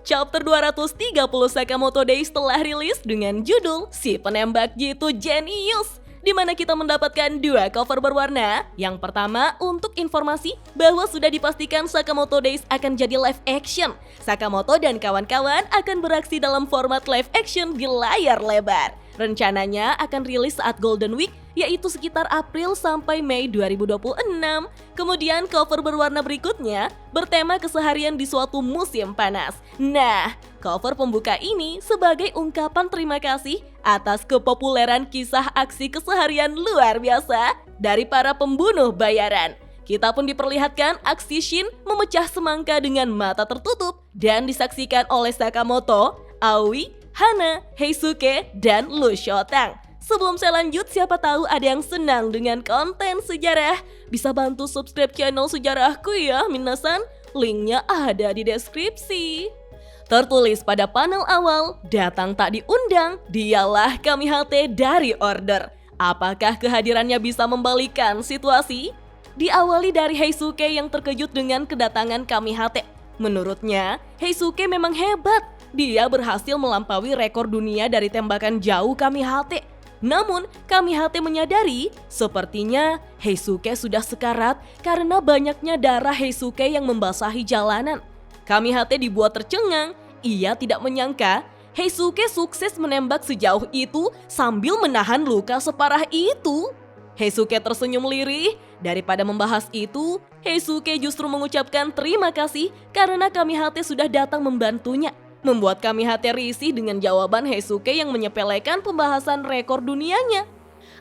Chapter 230 Sakamoto Days telah rilis dengan judul Si Penembak Jitu Jenius, di mana kita mendapatkan dua cover berwarna. Yang pertama, untuk informasi bahwa sudah dipastikan Sakamoto Days akan jadi live action. Sakamoto dan kawan-kawan akan beraksi dalam format live action di layar lebar. Rencananya akan rilis saat Golden Week, yaitu sekitar April sampai Mei 2026. Kemudian cover berwarna berikutnya bertema keseharian di suatu musim panas. Nah, cover pembuka ini sebagai ungkapan terima kasih atas kepopuleran kisah aksi keseharian luar biasa dari para pembunuh bayaran. Kita pun diperlihatkan aksi Shin memecah semangka dengan mata tertutup dan disaksikan oleh Sakamoto, Aoi, Hana, Heisuke, dan Lu Shotang. Sebelum saya lanjut, siapa tahu ada yang senang dengan konten sejarah. Bisa bantu subscribe channel sejarahku ya, minasan. Linknya ada di deskripsi. Tertulis pada panel awal, datang tak diundang, dialah Kamihate dari Order. Apakah kehadirannya bisa membalikan situasi? Diawali dari Heisuke yang terkejut dengan kedatangan Kamihate. Menurutnya, Heisuke memang hebat. Dia berhasil melampaui rekor dunia dari tembakan jauh Kamihate. Namun, Kamihate menyadari sepertinya Heisuke sudah sekarat karena banyaknya darah Heisuke yang membasahi jalanan. Kamihate dibuat tercengang. Ia tidak menyangka Heisuke sukses menembak sejauh itu sambil menahan luka separah itu. Heisuke tersenyum lirih. Daripada membahas itu, Heisuke justru mengucapkan terima kasih karena Kamihate sudah datang membantunya. Membuat Kamihate risih dengan jawaban Heisuke yang menyepelekan pembahasan rekor dunianya.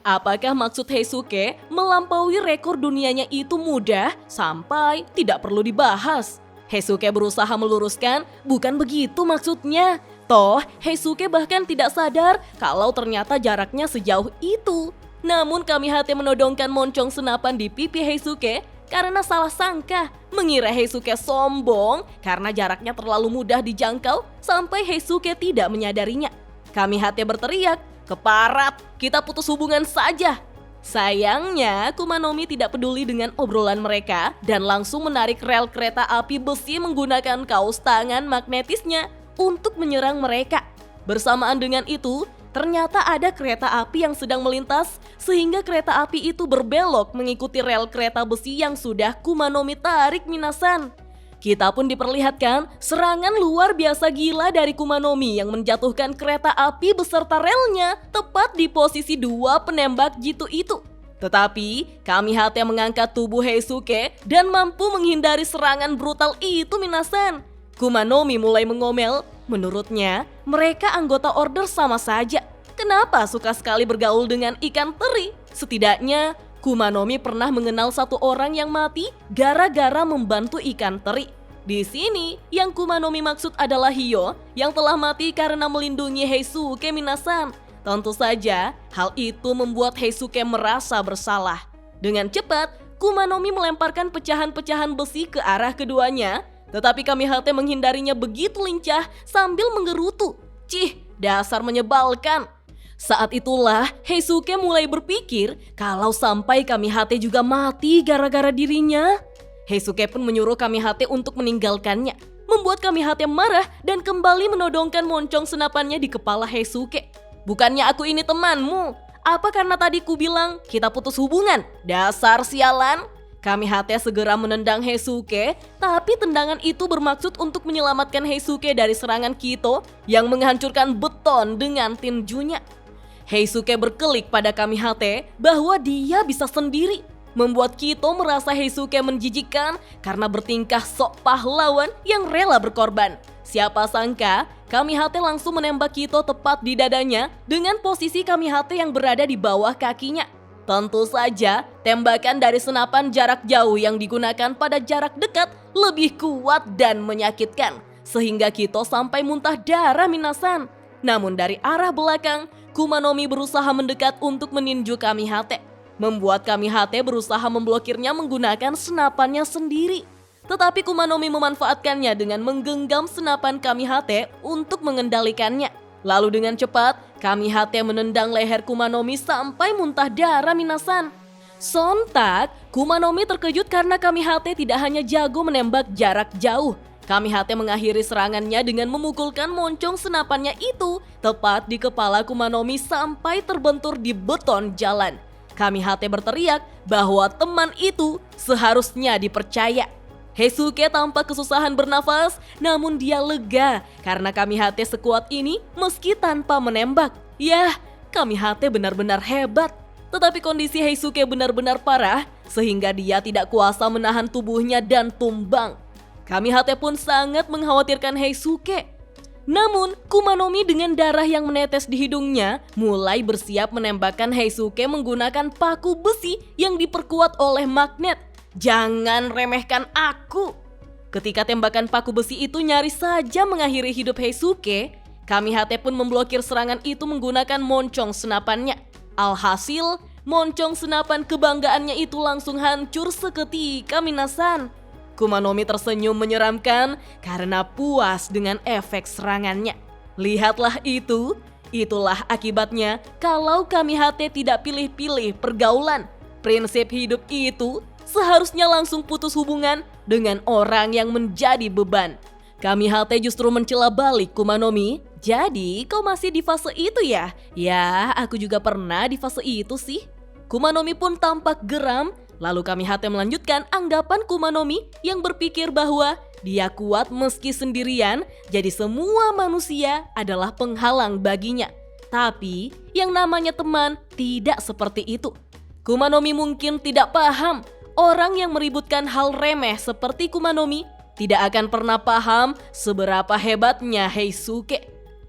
Apakah maksud Heisuke melampaui rekor dunianya itu mudah sampai tidak perlu dibahas? Heisuke berusaha meluruskan, bukan begitu maksudnya. Toh, Heisuke bahkan tidak sadar kalau ternyata jaraknya sejauh itu. Namun Kamihate menodongkan moncong senapan di pipi Heisuke karena salah sangka, mengira Heisuke sombong karena jaraknya terlalu mudah dijangkau sampai Heisuke tidak menyadarinya. Kamihate berteriak, "Keparat, kita putus hubungan saja." Sayangnya, Kumanomi tidak peduli dengan obrolan mereka dan langsung menarik rel kereta api besi menggunakan kaos tangan magnetisnya untuk menyerang mereka. Bersamaan dengan itu, ternyata ada kereta api yang sedang melintas sehingga kereta api itu berbelok mengikuti rel kereta besi yang sudah Kumanomi tarik, minasan. Kita pun diperlihatkan serangan luar biasa gila dari Kumanomi yang menjatuhkan kereta api beserta relnya tepat di posisi dua penembak jitu itu. Tetapi Kamihate mengangkat tubuh Heisuke dan mampu menghindari serangan brutal itu, minasan. Kumanomi mulai mengomel. Menurutnya, mereka anggota Order sama saja. Kenapa suka sekali bergaul dengan ikan teri? Setidaknya, Kumanomi pernah mengenal satu orang yang mati gara-gara membantu ikan teri. Di sini, yang Kumanomi maksud adalah Hyo yang telah mati karena melindungi Heisuke, minasan. Tentu saja, hal itu membuat Heisuke merasa bersalah. Dengan cepat, Kumanomi melemparkan pecahan-pecahan besi ke arah keduanya. Tetapi Kamihate menghindarinya begitu lincah sambil menggerutu. Cih, dasar menyebalkan. Saat itulah Heisuke mulai berpikir kalau sampai Kamihate juga mati gara-gara dirinya. Heisuke pun menyuruh Kamihate untuk meninggalkannya. Membuat Kamihate marah dan kembali menodongkan moncong senapannya di kepala Heisuke. Bukannya aku ini temanmu? Apa karena tadi ku bilang kita putus hubungan? Dasar sialan. Kamihate segera menendang Heisuke, tapi tendangan itu bermaksud untuk menyelamatkan Heisuke dari serangan Kito yang menghancurkan beton dengan tinjunya. Heisuke berkelik pada Kamihate bahwa dia bisa sendiri, membuat Kito merasa Heisuke menjijikkan karena bertingkah sok pahlawan yang rela berkorban. Siapa sangka Kamihate langsung menembak Kito tepat di dadanya dengan posisi Kamihate yang berada di bawah kakinya. Tentu saja, tembakan dari senapan jarak jauh yang digunakan pada jarak dekat lebih kuat dan menyakitkan, sehingga Kito sampai muntah darah, minasan. Namun dari arah belakang, Kumanomi berusaha mendekat untuk meninju Kamihate, membuat Kamihate berusaha memblokirnya menggunakan senapannya sendiri. Tetapi Kumanomi memanfaatkannya dengan menggenggam senapan Kamihate untuk mengendalikannya. Lalu dengan cepat, Kamihate menendang leher Kumanomi sampai muntah darah, minasan. Sontak, Kumanomi terkejut karena Kamihate tidak hanya jago menembak jarak jauh. Kamihate mengakhiri serangannya dengan memukulkan moncong senapannya itu tepat di kepala Kumanomi sampai terbentur di beton jalan. Kamihate berteriak bahwa teman itu seharusnya dipercaya. Heisuke tampak kesusahan bernafas, namun dia lega karena Kamihate sekuat ini meski tanpa menembak. Yah, Kamihate benar-benar hebat. Tetapi kondisi Heisuke benar-benar parah sehingga dia tidak kuasa menahan tubuhnya dan tumbang. Kamihate pun sangat mengkhawatirkan Heisuke. Namun, Kumanomi dengan darah yang menetes di hidungnya mulai bersiap menembakkan Heisuke menggunakan paku besi yang diperkuat oleh magnet. Jangan remehkan aku. Ketika tembakan paku besi itu nyaris saja mengakhiri hidup Heisuke, Kamihate pun memblokir serangan itu menggunakan moncong senapannya. Alhasil, moncong senapan kebanggaannya itu langsung hancur seketika, minasan. Kumanomi tersenyum menyeramkan karena puas dengan efek serangannya. Lihatlah itu, itulah akibatnya kalau Kamihate tidak pilih-pilih pergaulan. Prinsip hidup itu seharusnya langsung putus hubungan dengan orang yang menjadi beban. Kamihate justru mencela balik Kumanomi. Jadi kau masih di fase itu ya? Ya, aku juga pernah di fase itu sih. Kumanomi pun tampak geram. Lalu Kamihate melanjutkan anggapan Kumanomi yang berpikir bahwa dia kuat meski sendirian, jadi semua manusia adalah penghalang baginya. Tapi yang namanya teman tidak seperti itu. Kumanomi mungkin tidak paham, orang yang meributkan hal remeh seperti Kumanomi tidak akan pernah paham seberapa hebatnya Heisuke.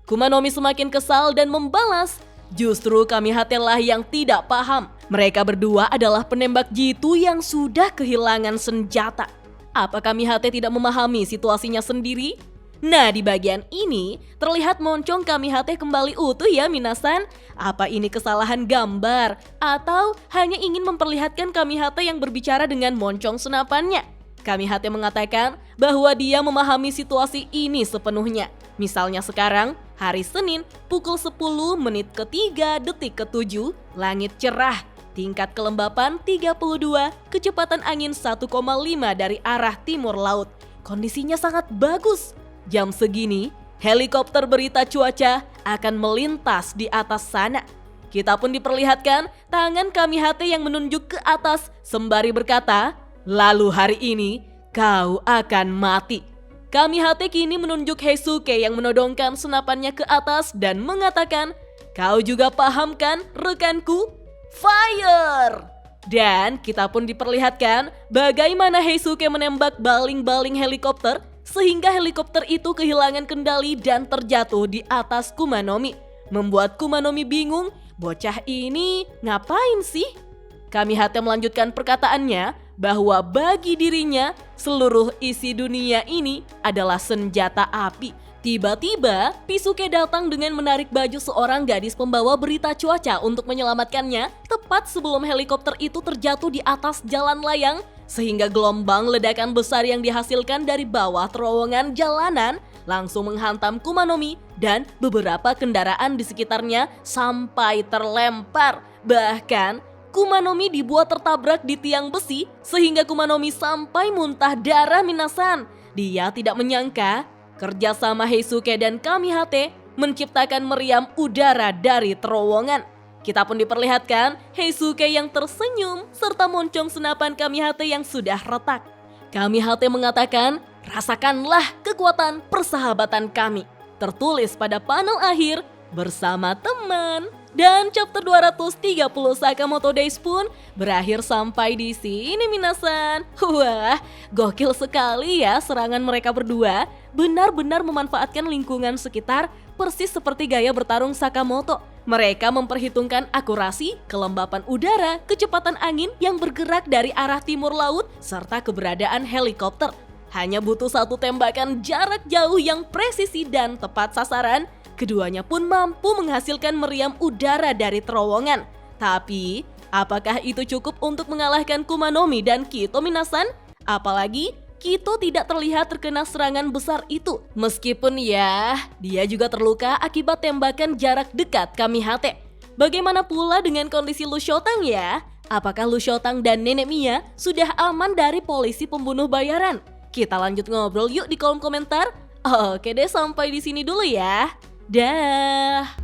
Kumanomi semakin kesal dan membalas, justru Kamihate lah yang tidak paham. Mereka berdua adalah penembak jitu yang sudah kehilangan senjata. Apa Kamihate tidak memahami situasinya sendiri? Nah, di bagian ini terlihat moncong Kamihate kembali utuh ya, minasan. Apa ini kesalahan gambar? Atau hanya ingin memperlihatkan Kamihate yang berbicara dengan moncong senapannya? Kamihate mengatakan bahwa dia memahami situasi ini sepenuhnya. Misalnya sekarang, hari Senin, pukul 10 menit ke-3 detik ke-7, langit cerah. Tingkat kelembapan 32, kecepatan angin 1,5 dari arah timur laut. Kondisinya sangat bagus. Jam segini, helikopter berita cuaca akan melintas di atas sana. Kita pun diperlihatkan tangan Kamihate yang menunjuk ke atas sembari berkata, lalu hari ini kau akan mati. Kamihate kini menunjuk Heisuke yang menodongkan senapannya ke atas dan mengatakan, kau juga paham kan rekanku? Fire! Dan kita pun diperlihatkan bagaimana Heisuke menembak baling-baling helikopter sehingga helikopter itu kehilangan kendali dan terjatuh di atas Kumanomi. Membuat Kumanomi bingung, bocah ini ngapain sih? Kamihate melanjutkan perkataannya bahwa bagi dirinya seluruh isi dunia ini adalah senjata api. Tiba-tiba, Pisuke datang dengan menarik baju seorang gadis pembawa berita cuaca untuk menyelamatkannya tepat sebelum helikopter itu terjatuh di atas jalan layang sehingga gelombang ledakan besar yang dihasilkan dari bawah terowongan jalanan langsung menghantam Kumanomi dan beberapa kendaraan di sekitarnya sampai terlempar. Bahkan, Kumanomi dibuat tertabrak di tiang besi sehingga Kumanomi sampai muntah darah, minasan. Dia tidak menyangka kerjasama Heisuke dan Kamihate menciptakan meriam udara dari terowongan. Kita pun diperlihatkan Heisuke yang tersenyum serta moncong senapan Kamihate yang sudah retak. Kamihate mengatakan, rasakanlah kekuatan persahabatan kami. Tertulis pada panel akhir bersama teman. Dan chapter 230 Sakamoto Days pun berakhir sampai di sini, minasan. Wah, gokil sekali ya serangan mereka berdua. Benar-benar memanfaatkan lingkungan sekitar persis seperti gaya bertarung Sakamoto. Mereka memperhitungkan akurasi, kelembapan udara, kecepatan angin yang bergerak dari arah timur laut, serta keberadaan helikopter. Hanya butuh satu tembakan jarak jauh yang presisi dan tepat sasaran. Keduanya pun mampu menghasilkan meriam udara dari terowongan. Tapi, apakah itu cukup untuk mengalahkan Kumanomi dan Kito, minasan? Apalagi, Kito tidak terlihat terkena serangan besar itu. Meskipun ya, dia juga terluka akibat tembakan jarak dekat Kamihate. Bagaimana pula dengan kondisi Lu Shotang ya? Apakah Lu Shotang dan Nenek Mia sudah aman dari polisi pembunuh bayaran? Kita lanjut ngobrol yuk di kolom komentar. Oke deh, sampai di sini dulu ya. Dah.